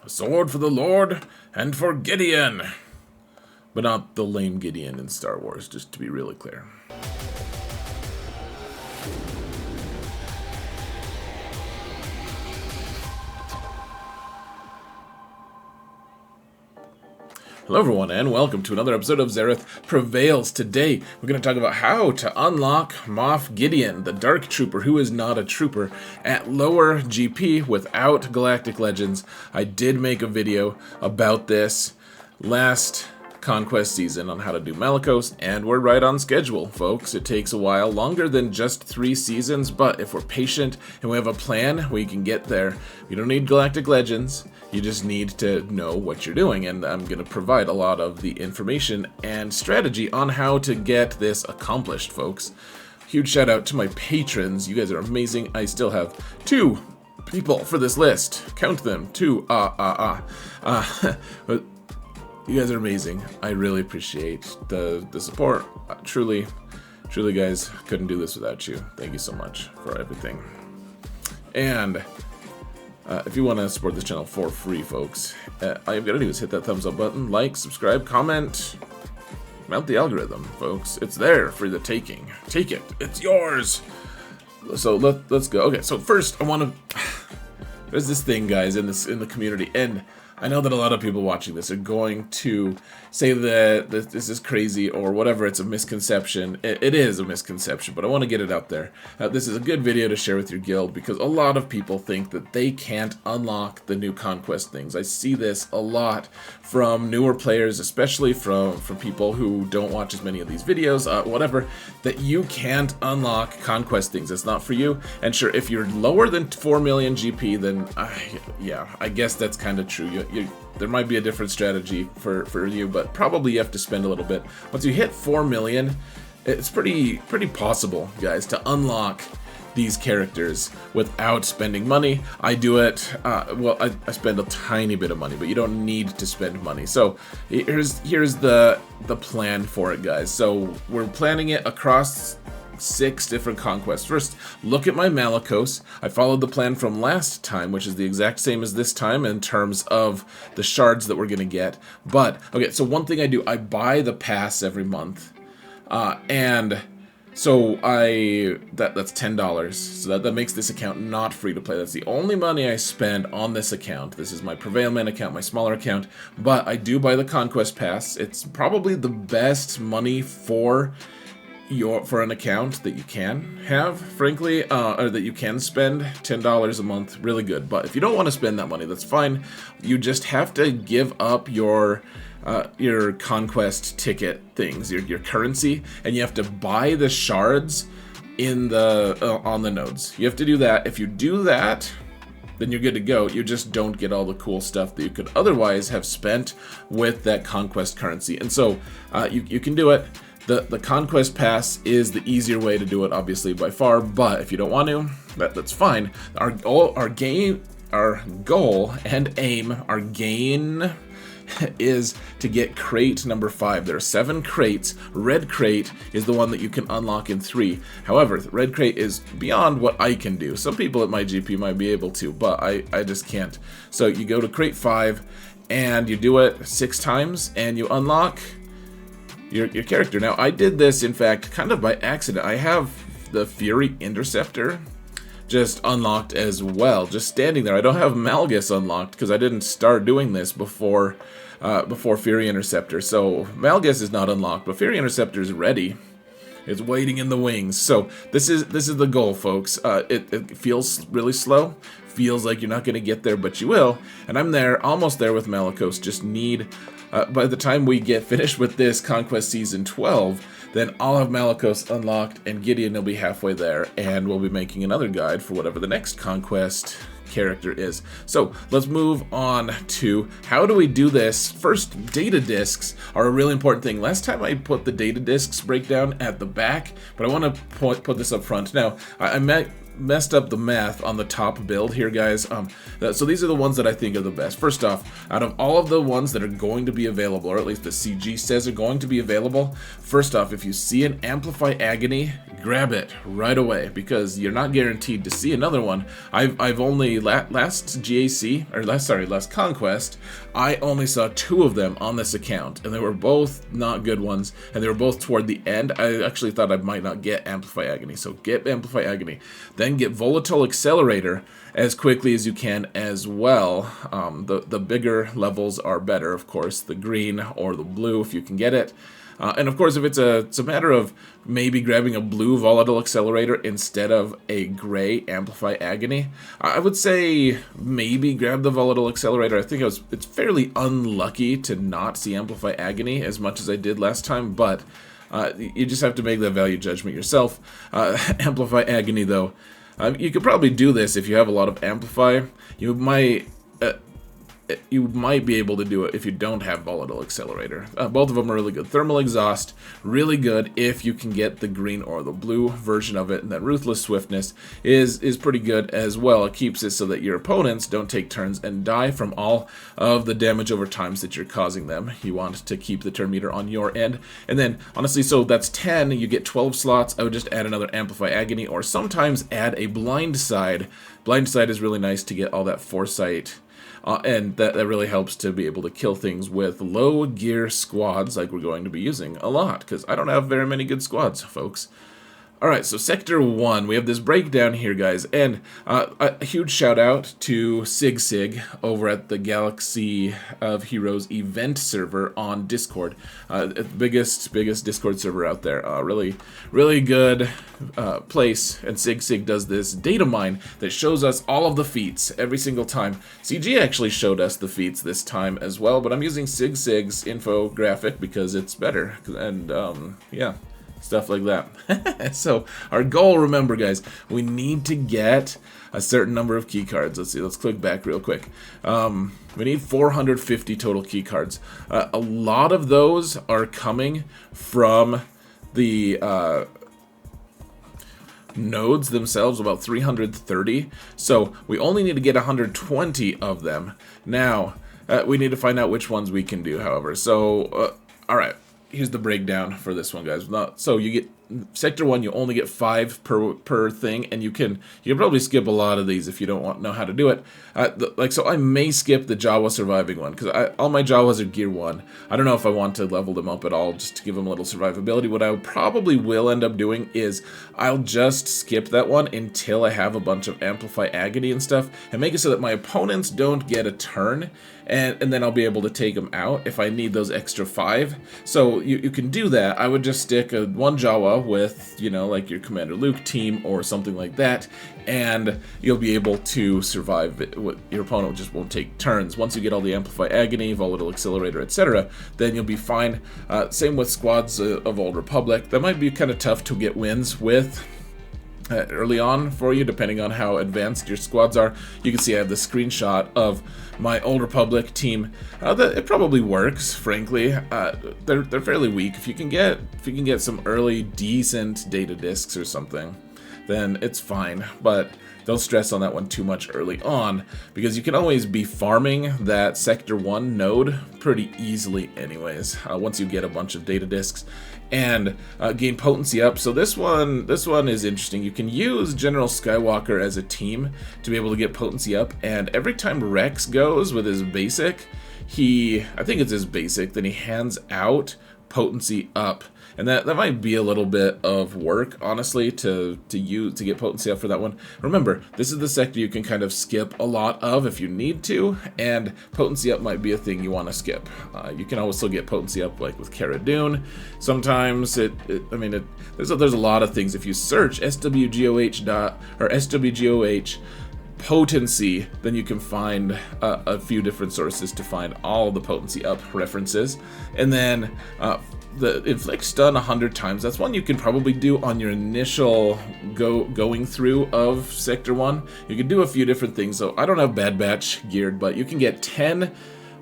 A sword for the Lord and for Gideon. But not the lame Gideon in Star Wars, just to be really clear. Hello everyone, and welcome to another episode of Xaereth Prevails. Today, we're going to talk about how to unlock Moff Gideon, the Dark Trooper who is not a trooper, at lower GP without Galactic Legends. I did make a video about this last Conquest season on how to do Malicos, and we're right on schedule, folks. It takes a while, longer than just 3 seasons, but if we're patient and we have a plan, we can get there. You don't need Galactic Legends. You just need to know what you're doing, and I'm going to provide a lot of the information and strategy on how to get this accomplished, folks. Huge shout out to my patrons. You guys are amazing. I still have 2 people for this list. Count them. 2. But you guys are amazing. I really appreciate the support. Truly, guys, couldn't do this without you. Thank you so much for everything. And if you want to support this channel for free, folks, all you've got to do is hit that thumbs up button, like, subscribe, comment, mount the algorithm, folks. It's there for the taking. Take it. It's yours. So let's go. Okay, so first I want to... There's this thing, guys, in the community, and I know that a lot of people watching this are going to say that this is crazy or whatever. It's a misconception. It is a misconception, but I want to get it out there. This is a good video to share with your guild because a lot of people think that they can't unlock the new Conquest things. I see this a lot from newer players, especially from people who don't watch as many of these videos, whatever, that you can't unlock Conquest things. It's not for you. And sure, if you're lower than 4 million GP, then yeah, I guess that's kind of true. There might be a different strategy for you, but probably you have to spend a little bit. Once you hit 4 million, it's pretty possible, guys, to unlock these characters without spending money. I do it, well, I spend a tiny bit of money, but you don't need to spend money. So here's the plan for it, guys. So we're planning it across 6 different conquests. First, look at my Malicos. I followed the plan from last time, which is the exact same as this time in terms of the shards that we're gonna get. But, okay, so one thing I do, I buy the pass every month. And so that's $10. So that makes this account not free to play. That's the only money I spend on this account. This is my Prevailment account, my smaller account. But I do buy the Conquest Pass. It's probably the best money for an account that you can have, frankly, or that you can spend. $10 a month, really good. But if you don't want to spend that money, that's fine. You just have to give up your conquest ticket things, your currency, and you have to buy the shards in on the nodes. You have to do that. If you do that, then you're good to go. You just don't get all the cool stuff that you could otherwise have spent with that conquest currency. And so you can do it. The Conquest Pass is the easier way to do it, obviously, by far, but if you don't want to, that's fine. Our goal and aim, our gain, is to get crate number 5. There are 7 crates. Red crate is the one that you can unlock in 3. However, the red crate is beyond what I can do. Some people at my GP might be able to, but I just can't. So you go to crate 5, and you do it 6 times, and you unlock your character. Now, I did this, in fact, kind of by accident. I have the Fury Interceptor just unlocked as well, just standing there. I don't have Malgus unlocked because I didn't start doing this before Fury Interceptor. So Malgus is not unlocked, but Fury Interceptor is ready. It's waiting in the wings. So this is the goal, folks. It feels really slow. Feels like you're not going to get there, but you will. And I'm there, almost there with Malicos. Just need... by the time we get finished with this Conquest Season 12, then I'll have Malicos unlocked, and Gideon will be halfway there, and we'll be making another guide for whatever the next Conquest character is. So let's move on to how do we do this. First, data discs are a really important thing. Last time I put the data discs breakdown at the back, but I want to put this up front. Now, I messed up the math on the top build here, guys. So these are the ones that I think are the best. First off, out of all of the ones that are going to be available, or at least the CG says are going to be available, first off, if you see an Amplify Agony, grab it right away, because you're not guaranteed to see another one. I've only last Conquest, I only saw 2 of them on this account, and they were both not good ones, and they were both toward the end. I actually thought I might not get Amplify Agony, so get Amplify Agony. Then get Volatile Accelerator as quickly as you can as well. The bigger levels are better, of course, the green or the blue if you can get it. And of course, if it's a matter of maybe grabbing a blue Volatile Accelerator instead of a gray Amplify Agony, I would say maybe grab the Volatile Accelerator. I think it's fairly unlucky to not see Amplify Agony as much as I did last time, but you just have to make that value judgment yourself. Amplify Agony, though, you could probably do this if you have a lot of Amplify. You might be able to do it if you don't have Volatile Accelerator. Both of them are really good. Thermal Exhaust, really good if you can get the green or the blue version of it, and that Ruthless Swiftness is pretty good as well. It keeps it so that your opponents don't take turns and die from all of the damage over times that you're causing them. You want to keep the turn meter on your end. And then, honestly, so that's 10, you get 12 slots. I would just add another Amplify Agony, or sometimes add a Blind Side. Blind Side is really nice to get all that Foresight. And that really helps to be able to kill things with low gear squads like we're going to be using a lot, because I don't have very many good squads, folks. Alright, so Sector 1, we have this breakdown here, guys, and a huge shout out to Sig over at the Galaxy of Heroes event server on Discord. Biggest Discord server out there. Really good place, and Sig does this data mine that shows us all of the feats every single time. CG actually showed us the feats this time as well, but I'm using Sig's infographic because it's better, and yeah. Stuff like that. So our goal, remember, guys, we need to get a certain number of key cards. Let's see, let's click back real quick. We need 450 total key cards. A lot of those are coming from the nodes themselves, about 330. So we only need to get 120 of them. Now, we need to find out which ones we can do, however. So, all right. Here's the breakdown for this one, guys. So you get Sector 1, you only get 5 per thing, and you can probably skip a lot of these if you don't know how to do it. So I may skip the Jawa surviving one, because all my Jawas are Gear 1. I don't know if I want to level them up at all, just to give them a little survivability. What I probably will end up doing is I'll just skip that one until I have a bunch of Amplify Agony and stuff, and make it so that my opponents don't get a turn, and then I'll be able to take them out if I need those extra 5. So you can do that. I would just stick one Jawa with, like your Commander Luke team or something like that, and you'll be able to survive it. Your opponent just won't take turns. Once you get all the Amplify Agony, Volatile Accelerator, etc., then you'll be fine. Same with squads of Old Republic. That might be kind of tough to get wins with early on for you, depending on how advanced your squads are. You can see I have the screenshot of my Old Republic team. It probably works, frankly. They're fairly weak. If you can get some early decent data discs or something, then it's fine. But don't stress on that one too much early on, because you can always be farming that Sector 1 node pretty easily anyways, once you get a bunch of data discs and gain potency up. So this one is interesting. You can use General Skywalker as a team to be able to get potency up, and every time Rex goes with his basic, I think it's his basic, then he hands out potency up. And that might be a little bit of work, honestly, to get potency up for that one. Remember, this is the sector you can kind of skip a lot of if you need to, and potency up might be a thing you want to skip. You can also get potency up like with Cara Dune. Sometimes there's a lot of things. If you search swgoh potency, then you can find a few different sources to find all the potency up references. And then the inflict stun 100 times, that's one you can probably do on your initial going through of Sector 1. You can do a few different things. So I don't have Bad Batch geared, but you can get 10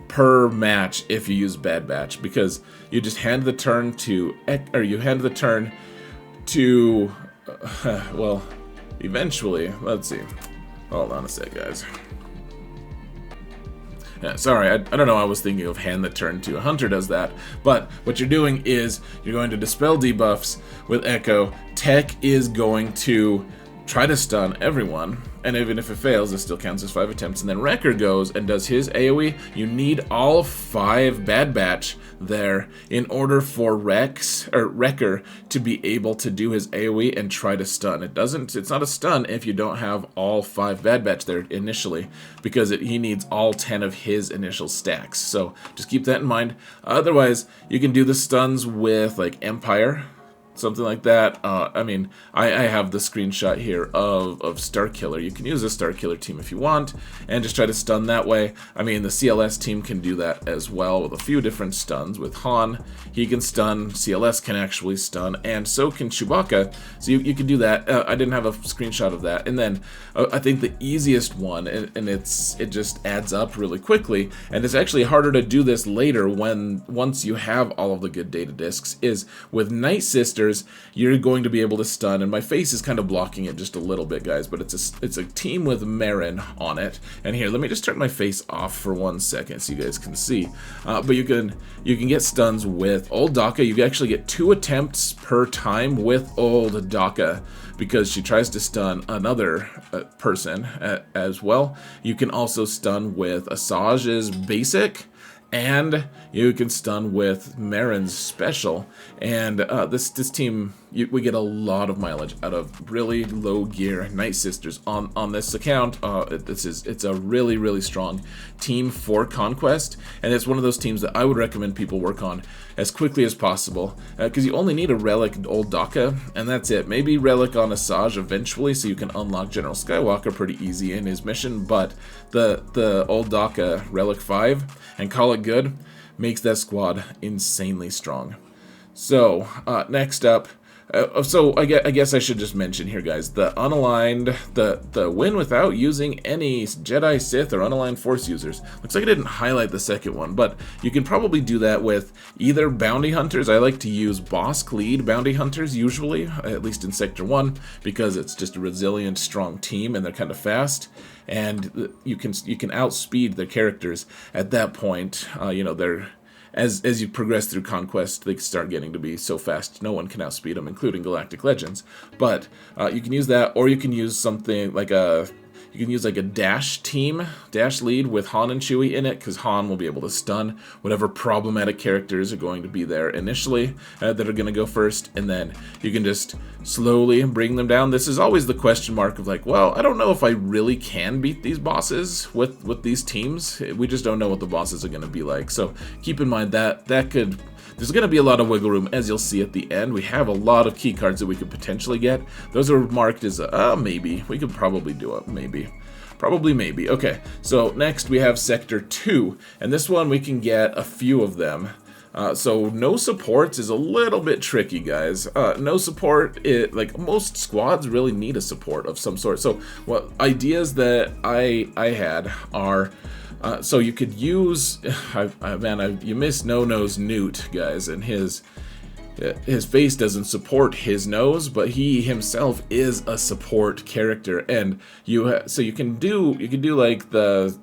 per match if you use Bad Batch, because you just hand the turn to, you eventually, let's see. Hold on a sec, guys. Yeah, sorry, I don't know, I was thinking of Hand That Turned to. Hunter does that. But what you're doing is you're going to dispel debuffs with Echo. Tech is going to try to stun everyone, and even if it fails, it still counts as 5 attempts. And then Wrecker goes and does his AoE. You need all 5 Bad Batch there in order for Wrecker to be able to do his AoE and try to stun. It's not a stun if you don't have all 5 Bad Batch there initially, because he needs all 10 of his initial stacks. So just keep that in mind. Otherwise, you can do the stuns with like Empire, something like that. I mean, I have the screenshot here of Starkiller. You can use a Starkiller team if you want, and just try to stun that way. I mean, the CLS team can do that as well with a few different stuns. With Han, he can stun, CLS can actually stun, and so can Chewbacca. So you can do that. I didn't have a screenshot of that. And then I think the easiest one, and it just adds up really quickly, and it's actually harder to do this later once you have all of the good data discs, is with Night Sister. You're going to be able to stun, and my face is kind of blocking it just a little bit, guys, but it's a team with Marin on it. And here, let me just turn my face off for 1 second so you guys can see. But you can get stuns with Old Daka. You actually get 2 attempts per time with Old Daka, because she tries to stun another person as well. You can also stun with Asajj's basic, and you can stun with Marin's special. And this team, we get a lot of mileage out of really low gear Night Sisters on this account. It's a really, really strong team for Conquest, and it's one of those teams that I would recommend people work on as quickly as possible, because you only need a relic Old Daka, and that's it. Maybe relic on Asajj eventually, so you can unlock General Skywalker pretty easy in his mission, but the Old Daka relic 5 and call it good makes that squad insanely strong. So next up, so I guess I should just mention here, guys, the unaligned, the win without using any Jedi, Sith, or unaligned Force users. Looks like I didn't highlight the second one, but you can probably do that with either bounty hunters. I like to use Bosk lead bounty hunters usually, at least in Sector 1, because it's just a resilient, strong team, and they're kind of fast. And you can outspeed their characters at that point. You know, they're as you progress through Conquest, they start getting to be so fast no one can outspeed them, including Galactic Legends. But you can use that, or you can use something like a dash team, dash lead with Han and Chewie in it, because Han will be able to stun whatever problematic characters are going to be there initially that are going to go first, and then you can just slowly bring them down. This is always the question mark of like, well, I don't know if I really can beat these bosses with these teams. We just don't know what the bosses are going to be like. So keep in mind that there's going to be a lot of wiggle room, as you'll see at the end. We have a lot of key cards that we could potentially get. Those are marked as, maybe. We could probably do it, maybe. Probably, maybe. Okay, so next we have Sector 2, and this one we can get a few of them. So no supports is a little bit tricky, guys. No support, like most squads really need a support of some sort. So what ideas that I had are, so you could use, you miss No-No's Newt, guys, and his face doesn't support his nose, but he himself is a support character, and so you can do like the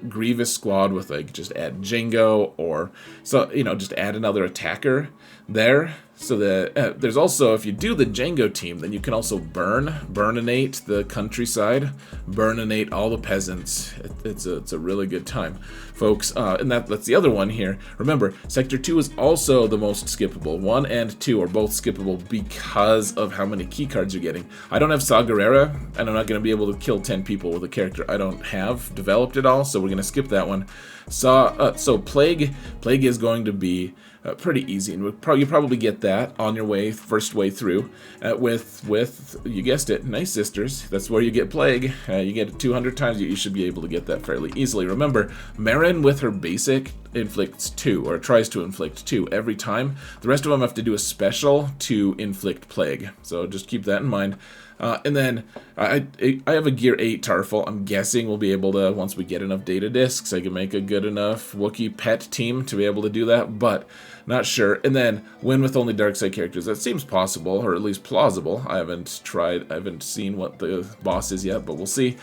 Grievous squad with like just add Jango, or so, you know, just add another attacker there. So that there's also, if you do the Jango team, then you can also burninate the countryside, burninate all the peasants. It's a really good time, folks. And that's the other one here. Remember, Sector 2 is also the most skippable. 1 and 2 are both skippable because of how many key cards you're getting. I don't have Saw Gerrera, and I'm not going to be able to kill 10 people with a character I don't have developed at all, so we're going to skip that one. So Plague is going to be pretty easy, and you probably get that on your first way through with you guessed it, Night Sisters. That's where you get Plague. You get it 200 times. You should be able to get that fairly easily. Remember, Marin with her basic inflicts 2, or tries to inflict 2 every time. The rest of them have to do a special to inflict Plague, so just keep that in mind. And then I have a Gear 8 Tarful. I'm guessing we'll be able to, once we get enough data discs, I can make a good enough Wookiee pet team to be able to do that, but not sure. And then win with only dark side characters. That seems possible, or at least plausible. I haven't seen what the boss is yet, but we'll see.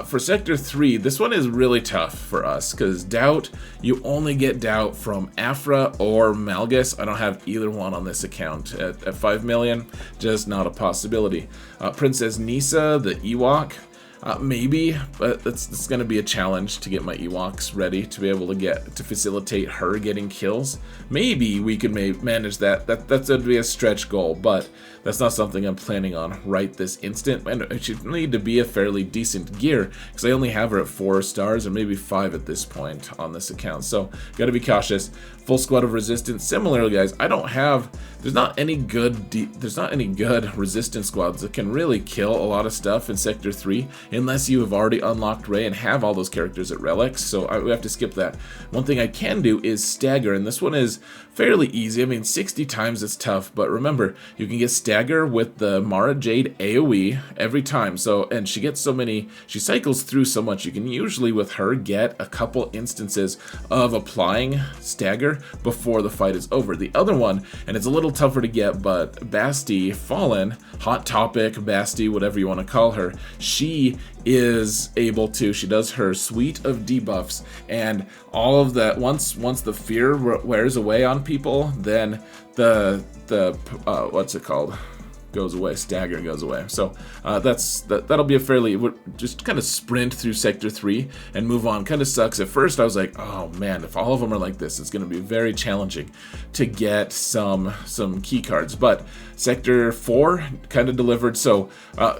For Sector 3, this one is really tough for us, because Doubt, you only get Doubt from Afra or Malgus. I don't have either one on this account. At 5 million, just not a possibility. Princess Nisa, the Ewok, maybe, but it's going to be a challenge to get my Ewoks ready to be able to facilitate her getting kills. Maybe we could manage that. That's going to be a stretch goal, but that's not something I'm planning on right this instant. And it should need to be a fairly decent gear, because I only have her at 4 stars, or maybe 5 at this point on this account. So got to be cautious. Full squad of resistance. Similarly, guys, there's not any good resistance squads that can really kill a lot of stuff in Sector 3 unless you have already unlocked Rey and have all those characters at relics. So we have to skip that. One thing I can do is stagger, and this one is fairly easy. I mean, 60 times it's tough, but remember, you can get stagger with the Mara Jade AoE every time. So, and she gets so many, she cycles through so much, you can usually with her get a couple instances of applying stagger before the fight is over. The other one, and it's a little tougher to get, but Basti Fallen, Hot Topic, Basti, whatever you want to call her, she is able to, she does her suite of debuffs, and all of that, once the fear wears away on people, then the what's it called, goes away, stagger goes away. So that'll be a fairly, just kind of sprint through Sector 3 and move on. Kind of sucks. At first I was like, oh man, if all of them are like this, it's going to be very challenging to get some key cards. But Sector 4 kind of delivered. So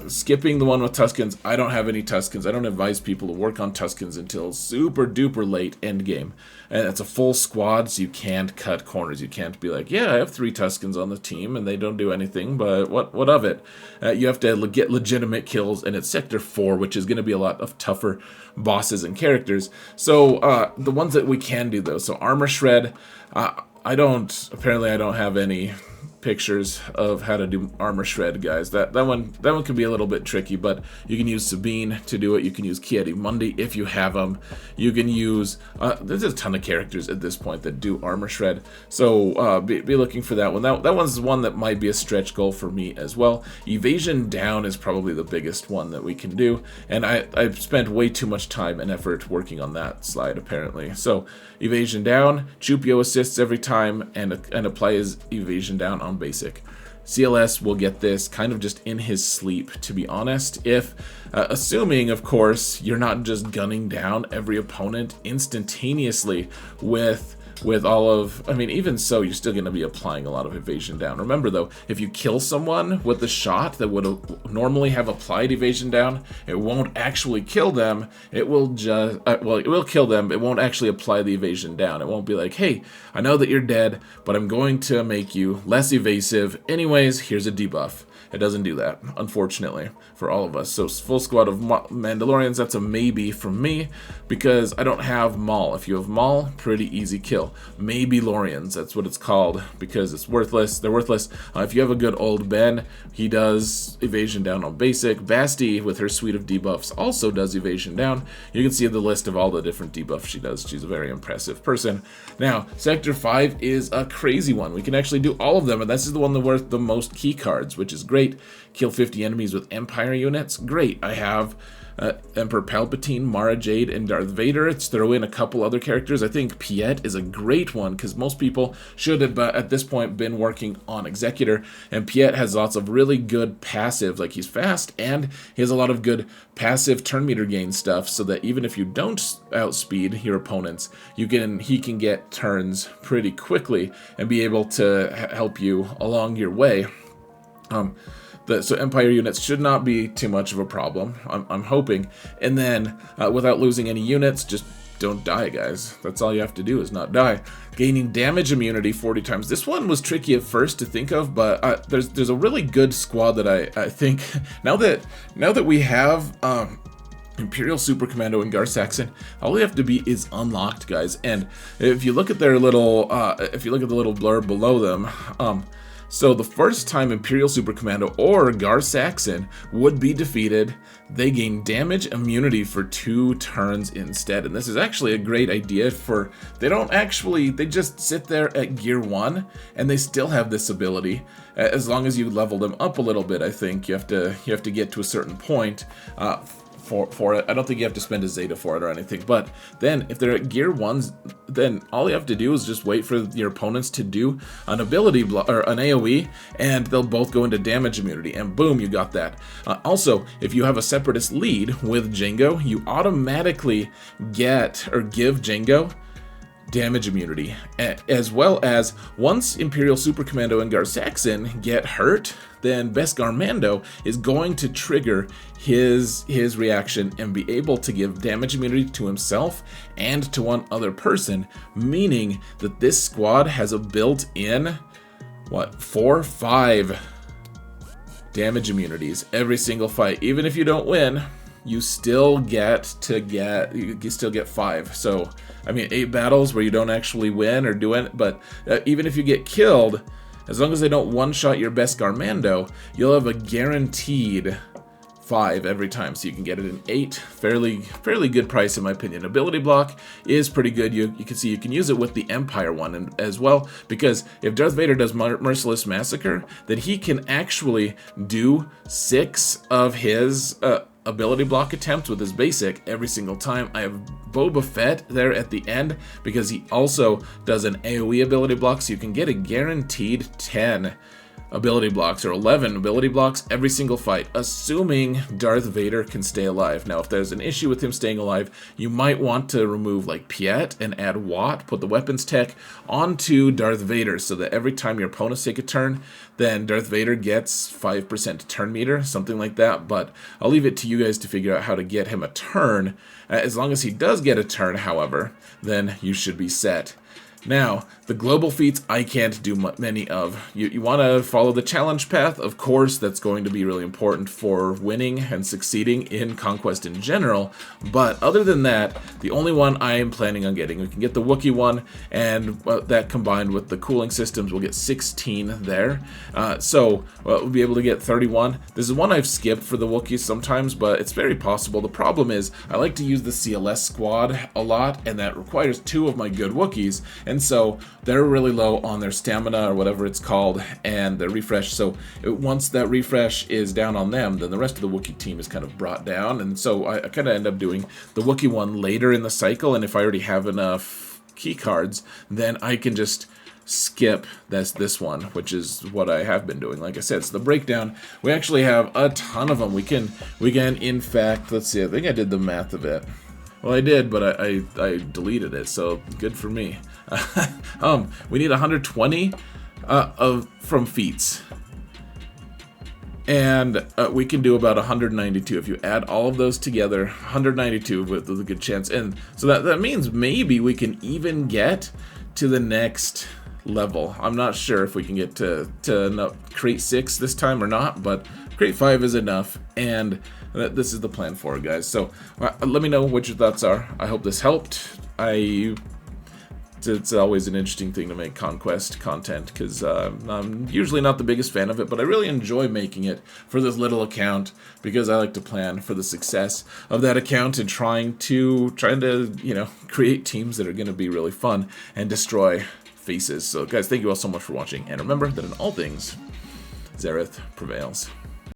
skipping the one with Tuskens, I don't have any Tuskens. I don't advise people to work on Tuskens until super duper late end game. And it's a full squad, so you can't cut corners. You can't be like, yeah, I have 3 Tuskens on the team and they don't do anything, but what of it? You have to get legitimate kills, and it's Sector 4, which is going to be a lot of tougher bosses and characters. So the ones that we can do, though, so Armor Shred, apparently I don't have any pictures of how to do Armor Shred, guys. That one can be a little bit tricky, but you can use Sabine to do it. You can use Ki-Adi-Mundi if you have them. You can use there's a ton of characters at this point that do Armor Shred, so be looking for that one. That one's one that might be a stretch goal for me as well. Evasion Down is probably the biggest one that we can do, and I've spent way too much time and effort working on that slide apparently. So Evasion Down, Chupio assists every time and applies Evasion Down on basic. CLS will get this kind of just in his sleep, to be honest, if assuming, of course, you're not just gunning down every opponent instantaneously with all of, I mean, even so, you're still going to be applying a lot of Evasion Down. Remember, though, if you kill someone with the shot that would normally have applied Evasion Down, it won't actually kill them. It will just, well, it will kill them. It won't actually apply the Evasion Down. It won't be like, hey, I know that you're dead, but I'm going to make you less evasive. Anyways, here's a debuff. It doesn't do that, unfortunately, for all of us. So full squad of Mandalorians, that's a maybe from me, because I don't have Maul. If you have Maul, pretty easy kill. Maybe Lorians, that's what it's called, because it's worthless. They're worthless. If you have a good old Ben, he does Evasion Down on basic. Basti, with her suite of debuffs, also does Evasion Down. You can see the list of all the different debuffs she does. She's a very impressive person. Now, Sector 5 is a crazy one. We can actually do all of them, and this is the one that worth the most key cards, which is great. Kill 50 enemies with Empire units. Great. I have Emperor Palpatine, Mara Jade, and Darth Vader. Let's throw in a couple other characters. I think Piet is a great one because most people should have at this point been working on Executor, and Piet has lots of really good passive, like he's fast and he has a lot of good passive turn meter gain stuff, so that even if you don't outspeed your opponents, he can get turns pretty quickly and be able to help you along your way. So Empire units should not be too much of a problem, I'm hoping. And then, without losing any units, just don't die, guys. That's all you have to do, is not die. Gaining damage immunity 40 times. This one was tricky at first to think of, but there's a really good squad that I think, now that we have Imperial Super Commando and Gar Saxon, all we have to be is unlocked, guys. And if you look at their little, if you look at the little blurb below them, So the first time Imperial Super Commando or Gar Saxon would be defeated, they gain damage immunity for 2 turns instead. And this is actually a great idea for, they just sit there at gear 1 and they still have this ability. As long as you level them up a little bit, I think you have to get to a certain point for it. I don't think you have to spend a Zeta for it or anything, but then if they're at gear 1s, then all you have to do is just wait for your opponents to do an ability or an AoE, and they'll both go into damage immunity, and boom, you got that. Also, if you have a Separatist lead with Django, you automatically get or give Django damage immunity, as well as once Imperial Super Commando and Gar Saxon get hurt, then Beskar Mando is going to trigger his reaction and be able to give damage immunity to himself and to one other person, meaning that this squad has a built-in 4-5 damage immunities every single fight. Even if you don't win, you still get 5. So I mean, 8 battles where you don't actually win or do it, but even if you get killed, as long as they don't one-shot your Beskar Mando, you'll have a guaranteed 5 every time, so you can get it in 8. Fairly good price in my opinion. Ability block is pretty good. You can see you can use it with the Empire one as well, because if Darth Vader does Merciless Massacre, then he can actually do 6 of his ability block attempts with his basic every single time. I have Boba Fett there at the end because he also does an AoE ability block, so you can get a guaranteed 10 ability blocks or 11 ability blocks every single fight, assuming Darth Vader can stay alive. Now, if there's an issue with him staying alive, you might want to remove like Piet and add Watt, put the weapons tech onto Darth Vader so that every time your opponents take a turn, then Darth Vader gets 5% turn meter, something like that. But I'll leave it to you guys to figure out how to get him a turn. As long as he does get a turn, however, then you should be set. Now, the global feats I can't do many of. You want to follow the challenge path, of course. That's going to be really important for winning and succeeding in Conquest in general, but other than that, the only one I am planning on getting, we can get the Wookiee one, and that combined with the cooling systems, we'll get 16 there. So we'll be able to get 31. This is one I've skipped for the Wookiees sometimes, but it's very possible. The problem is I like to use the CLS squad a lot, and that requires 2 of my good Wookiees, and so they're really low on their stamina or whatever it's called and their refresh. So once that refresh is down on them, then the rest of the Wookiee team is kind of brought down. And so I kind of end up doing the Wookiee one later in the cycle. And if I already have enough key cards, then I can just skip this one, which is what I have been doing. Like I said, it's the breakdown. We actually have a ton of them. We can in fact, let's see, I think I did the math of it. Well, I did, but I deleted it, so good for me. We need 120 from Feats. And we can do about 192. If you add all of those together, 192 with a good chance. And so that means maybe we can even get to the next level. I'm not sure if we can get to crate 6 this time or not, but crate 5 is enough, and this is the plan for it, guys. So let me know what your thoughts are. I hope this helped. It's always an interesting thing to make Conquest content, because I'm usually not the biggest fan of it, but I really enjoy making it for this little account, because I like to plan for the success of that account and trying to create teams that are going to be really fun and destroy faces. So guys, thank you all so much for watching, and remember that in all things, Zareth prevails.